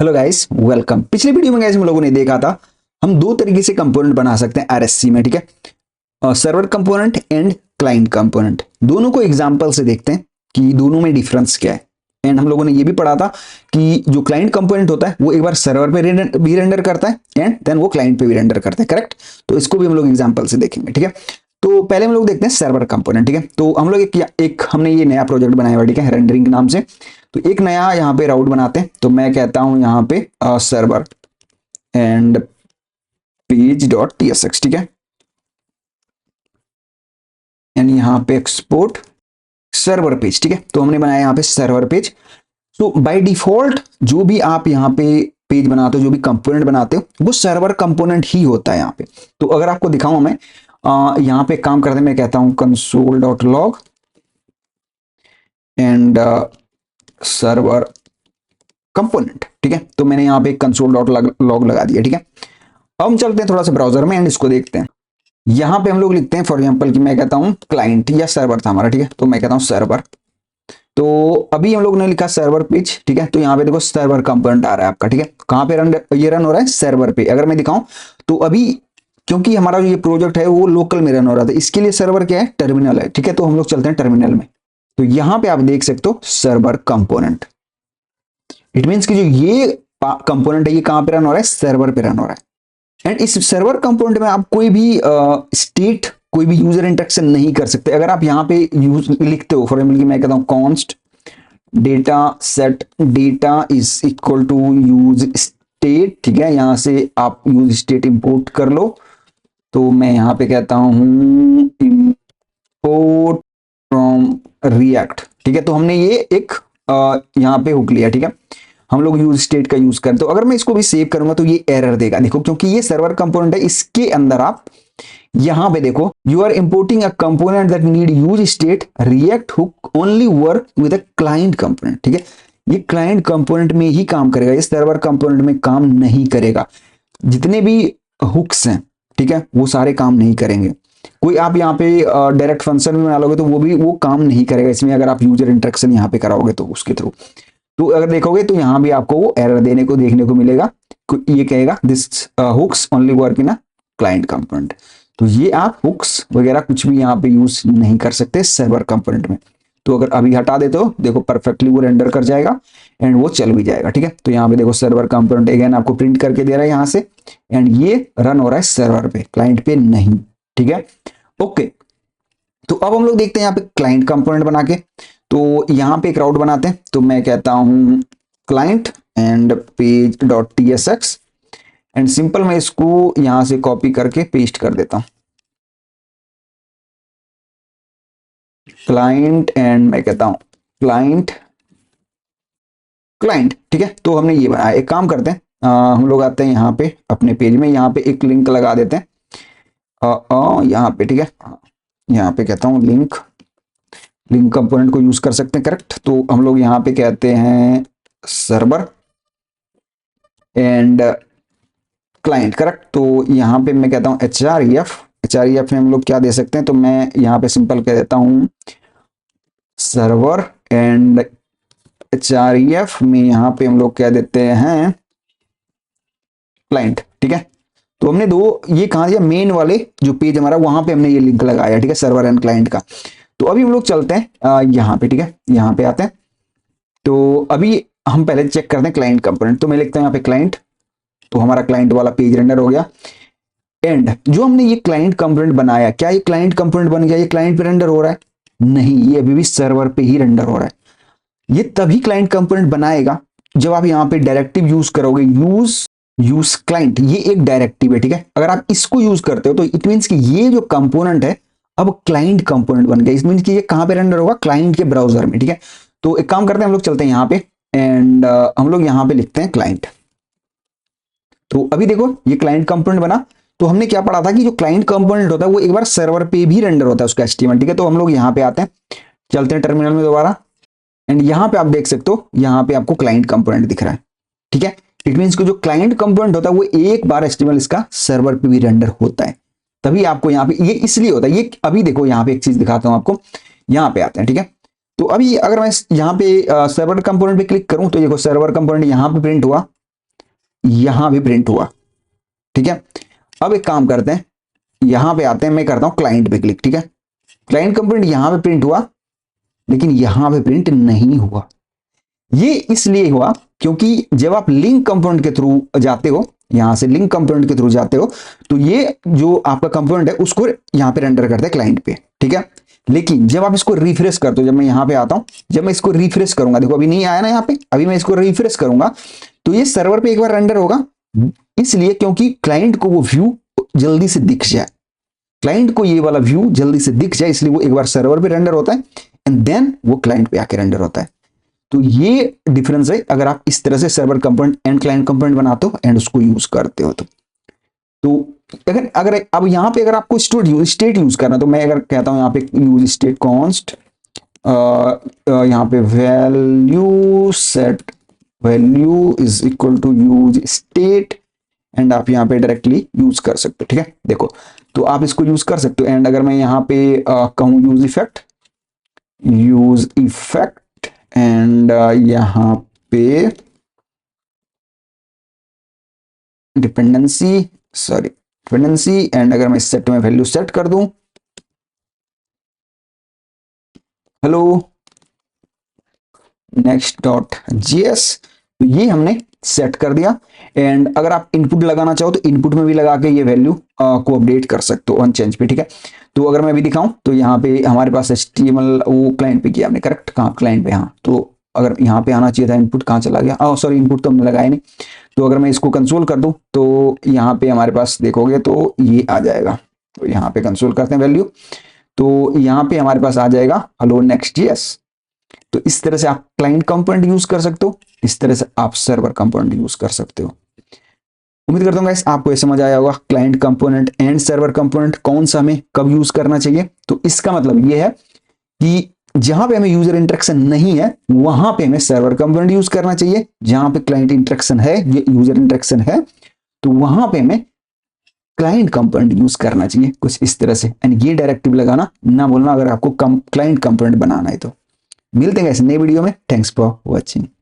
Hello guys, welcome. पिछले video में guys हम लोगों ने देखा था हम दो तरीके से कंपोनेंट बना सकते हैं आरएससी में, ठीक है। Server component and client component. दोनों को एग्जांपल से देखते हैं कि दोनों में डिफरेंस क्या है। एंड हम लोगों ने ये भी पढ़ा था कि जो क्लाइंट कंपोनेंट होता है वो एक बार सर्वर पे भी रेंडर करता है एंड देन वो क्लाइंट पे भी रेंडर करता है, करेक्ट। तो इसको भी हम लोग एग्जाम्पल से देखेंगे, ठीक है। तो पहले हम लोग देखते हैं सर्वर कंपोनेंट, ठीक है। तो हम लोग एक हमने ये नया प्रोजेक्ट बनाया हुआ, ठीक है, रेंडरिंग नाम से। तो एक नया यहाँ पे राउट बनाते हैं। तो मैं कहता हूं यहाँ पे server and page dot tsx, ठीक है। एंड यहाँ पे एक्सपोर्ट सर्वर पेज, ठीक है। तो हमने बनाया यहाँ पे सर्वर पेज। तो बाय डिफॉल्ट जो भी आप यहाँ पे पेज बनाते हो, जो भी कंपोनेंट बनाते हो, वो सर्वर कंपोनेंट ही होता है यहाँ पे। तो अगर आपको दिखाऊं मैं यहाँ पे काम करते, मैं कहता हूं console dot log and server component, ठीक है। तो मैंने यहाँ पे कंसोल डॉट लॉग लगा दिया, ठीक है। अब हम चलते हैं थोड़ा सा ब्राउजर में एंड इसको देखते हैं। यहाँ पे हम लोग लिखते हैं फॉर एग्जांपल कि मैं कहता हूँ क्लाइंट या सर्वर था हमारा, ठीक है। तो मैं कहता हूँ सर्वर। तो अभी हम लोग ने लिखा सर्वर पेज, ठीक है। तो यहाँ पे देखो सर्वर कंपोनेंट आ रहा है आपका, ठीक है। कहाँ पे ये रन हो रहा है? सर्वर पे। अगर मैं दिखाऊं तो अभी क्योंकि हमारा जो ये प्रोजेक्ट है वो लोकल में रन हो रहा था, इसके लिए सर्वर क्या है? टर्मिनल है, ठीक है। तो हम लोग चलते हैं टर्मिनल में। तो यहाँ पे आप देख सकते हो सर्वर कंपोनेंट। इट मीन्स कि जो ये कंपोनेंट है ये कहां पे रन हो रहा है? सर्वर पे रन हो रहा है। एंड इस सर्वर कंपोनेंट में आप कोई भी स्टेट, कोई भी यूजर इंटरेक्शन नहीं कर सकते। अगर आप यहाँ पे यूज लिखते हो, फॉर एग्जाम्पल कि मैं कहता हूं const data set data is equal to use state, ठीक है। यहां से आप यूज स्टेट इंपोर्ट कर लो। तो मैं यहाँ पे कहता हूं इंपोर्ट फ्रॉम रिएक्ट, ठीक है। तो हमने ये एक यहाँ पे हुक लिया, ठीक है। हम लोग यूज स्टेट का यूज करते। तो अगर मैं इसको भी सेव करूंगा तो ये एरर देगा, देखो, क्योंकि ये सर्वर कंपोनेंट है। इसके अंदर आप यहां पे देखो, you are importing a component that need use state React hook only work with a client component, ठीक है। ये क्लाइंट कंपोनेंट में ही काम करेगा, ये सर्वर कंपोनेंट में काम नहीं करेगा। जितने भी हुक्स हैं, ठीक है, वो सारे काम नहीं करेंगे। कोई आप यहाँ पे डायरेक्ट फंक्शन में बना लोगे तो वो काम नहीं करेगा इसमें, अगर आप यूजर इंटरेक्शन यहाँ पे कराओगे तो उसके थ्रू। तो अगर देखोगे तो यहां भी आपको वो एरर देखने को मिलेगा। ये कहेगा this hooks only work in a client component. तो ये आप हुक्स वगैरह कुछ भी यहाँ पे यूज नहीं कर सकते सर्वर कंपोनेंट में। तो अगर अभी हटा देते हो, देखो परफेक्टली वो रेंडर कर जाएगा एंड वो चल भी जाएगा, ठीक है। तो यहाँ पे देखो सर्वर कंपोनेंट अगेन आपको प्रिंट करके दे रहा है यहाँ से, एंड ये रन हो रहा है सर्वर पे, क्लाइंट पे नहीं, ठीक है। ओके, तो अब हम लोग देखते हैं यहाँ पे क्लाइंट कंपोनेंट बना के। तो यहाँ पे एक राउट बनाते हैं। तो मैं कहता हूं client and page dot tsx and simple मैं इसको यहां से कॉपी करके पेस्ट कर देता हूं क्लाइंट एंड मैं कहता हूं क्लाइंट क्लाइंट, ठीक है। तो हमने ये बनाया। एक काम करते हैं, हम लोग आते हैं यहाँ पे अपने पेज में, यहाँ पे एक लिंक लगा देते हैं यहाँ पे, ठीक है। यहाँ पे कहता हूँ लिंक कंपोनेंट को यूज कर सकते हैं, करेक्ट। तो हम लोग यहाँ पे कहते हैं सर्वर एंड क्लाइंट, करेक्ट। तो यहाँ पे मैं कहता हूँ href में हम लोग क्या दे सकते हैं? तो मैं यहाँ पे सिंपल कह देता हूँ सर्वर एंड href में यहाँ पे हम लोग कह देते हैं क्लाइंट, ठीक है। तो हमने दो ये कहा दिया, मेन वाले जो पेज हमारा वहां पे हमने ये लिंक लगाया, ठीक है, सर्वर एंड क्लाइंट का। तो अभी हम लोग चलते हैं यहाँ पे, ठीक है, यहाँ पे आते हैं। तो अभी हम पहले चेक करते हैं क्लाइंट कंपोनेंट। तो मैं लिखता हूँ यहाँ पे क्लाइंट। तो हमारा क्लाइंट वाला पेज रेंडर हो गया। एंड जो हमने ये क्लाइंट कंपोनेंट बनाया, क्या ये क्लाइंट कंपोनेंट बन गया? ये क्लाइंट पे रेंडर हो रहा है? नहीं, ये अभी भी सर्वर पे ही रेंडर हो रहा है। ये तभी क्लाइंट कंपोनेंट बनाएगा जब आप यहाँ पे डायरेक्टिव यूज करोगे, यूज क्लाइंट। ये एक डायरेक्टिव है, ठीक है। अगर आप इसको यूज करते हो तो इट मीन्स कि ये जो कंपोनेंट है अब क्लाइंट कंपोनेंट बन गया। इट मीन्स कि ये कहां पे रेंडर होगा? क्लाइंट के ब्राउजर में, ठीक है। तो एक काम करते हैं, हम लोग चलते हैं यहाँ पे एंड हम लोग यहाँ पे लिखते हैं क्लाइंट। तो अभी देखो ये क्लाइंट कंपोनेंट बना। तो हमने क्या पढ़ा था कि जो क्लाइंट कंपोनेंट होता है वो एक बार सर्वर पे भी रेंडर होता है उसका HTML, ठीक है। तो हम लोग यहाँ पे आते हैं, चलते हैं टर्मिनल में दोबारा एंड यहाँ पे आप देख सकते हो, यहाँ पे आपको क्लाइंट कंपोनेंट दिख रहा है, ठीक है। इट मीन्स कि जो क्लाइंट कंपोनेंट होता है वो एक बार HTML इसका सर्वर पे भी रेंडर होता है, तभी आपको यहाँ पे ये इसलिए होता है। ये अभी देखो यहाँ पे एक चीज दिखाता हूँ आपको, यहाँ पे आते हैं, ठीक है। तो अभी अगर मैं यहाँ पे सर्वर कंपोनेंट पे क्लिक करूं तो देखो सर्वर कंपोनेंट यहाँ पे प्रिंट हुआ, यहां भी प्रिंट हुआ। ठीक है, अब एक काम करते हैं, यहां पे आते हैं, मैं करता हूं क्लाइंट पे क्लिक। ठीक है, क्लाइंट कंपोनेंट यहां पे प्रिंट हुआ, लेकिन यहां पे प्रिंट नहीं हुआ। ये इसलिए हुआ क्योंकि जब आप लिंक कंपोनेंट के थ्रू जाते हो, यहां से लिंक कंपोनेंट के थ्रू जाते हो, तो ये जो आपका कंपोनेंट है उसको यहां पे रेंडर करते हैं क्लाइंट पे। ठीक है, लेकिन जब आप इसको रिफ्रेश करते हो, जब मैं यहां पे आता हूं, जब मैं इसको रिफ्रेश करूंगा, देखो अभी नहीं आया ना यहां पे, अभी मैं इसको रिफ्रेश करूंगा तो ये सर्वर पे एक बार रेंडर होगा, इसलिए क्योंकि क्लाइंट को वो व्यू जल्दी से दिख जाए, क्लाइंट को ये वाला व्यू जल्दी से दिख जाए, इसलिए वो एक बार सर्वर पे रेंडर होता है एंड देन वो क्लाइंट पे आके रेंडर होता है। तो ये डिफरेंस है अगर आप इस तरह से server component and client component बनाते हो एंड उसको यूज करते हो तो अगर अगर अब यहां पे अगर आपको स्टेट यूज करना, तो मैं अगर कहता हूं यहां पे यूज स्टेट कॉन्स्ट, यहां पे value set value is equal to use state, and आप यहां पे डायरेक्टली यूज कर सकते हो। ठीक है, देखो तो आप इसको यूज कर सकते हो। एंड अगर मैं यहां पे कहूं यूज इफेक्ट एंड यहां पे डिपेंडेंसी एंड अगर मैं सेट में वैल्यू सेट कर दूं, हेलो next.js, तो ये हमने सेट कर दिया। एंड अगर आप इनपुट लगाना चाहो तो इनपुट में भी लगा के ये वैल्यू को अपडेट कर सकते हो ऑन चेंज पे। ठीक है, तो अगर मैं भी दिखाऊं तो यहाँ पे हमारे पास HTML वो क्लाइंट पे किया हमने, करेक्ट, कहाँ क्लाइंट पे, हाँ, तो अगर यहाँ पे आना चाहिए था, इनपुट कहाँ चला गया, सॉरी इनपुट तो हमने लगाया नहीं। तो अगर मैं इसको कंसोल कर दूं तो यहाँ पे हमारे पास देखोगे तो ये आ जाएगा। तो यहाँ पे कंसोल करते हैं वैल्यू, तो यहाँ पे हमारे पास आ जाएगा हेलो next.js। तो इस तरह से आप क्लाइंट कंपोनेंट यूज कर सकते हो, इस तरह से आप सर्वर कंपोनेंट यूज कर सकते हो। उम्मीद करता हूँ गाइस आपको ये समझ आया होगा client component and server component कौन सा हमें कब यूज करना चाहिए। तो इसका मतलब ये है कि जहां पे हमें यूजर इंटरेक्शन नहीं है वहां पे हमें सर्वर कंपोनेंट यूज करना चाहिए, जहां पे क्लाइंट इंटरेक्शन है, ये यूजर इंटरेक्शन है, तो वहां पे हमें क्लाइंट कंपोनेंट यूज करना चाहिए, कुछ इस तरह से। एंड ये डायरेक्टिव लगाना ना बोलना अगर आपको क्लाइंट कंपोनेंट बनाना है तो। मिलते हैं इस नए वीडियो में, थैंक्स फॉर वॉचिंग।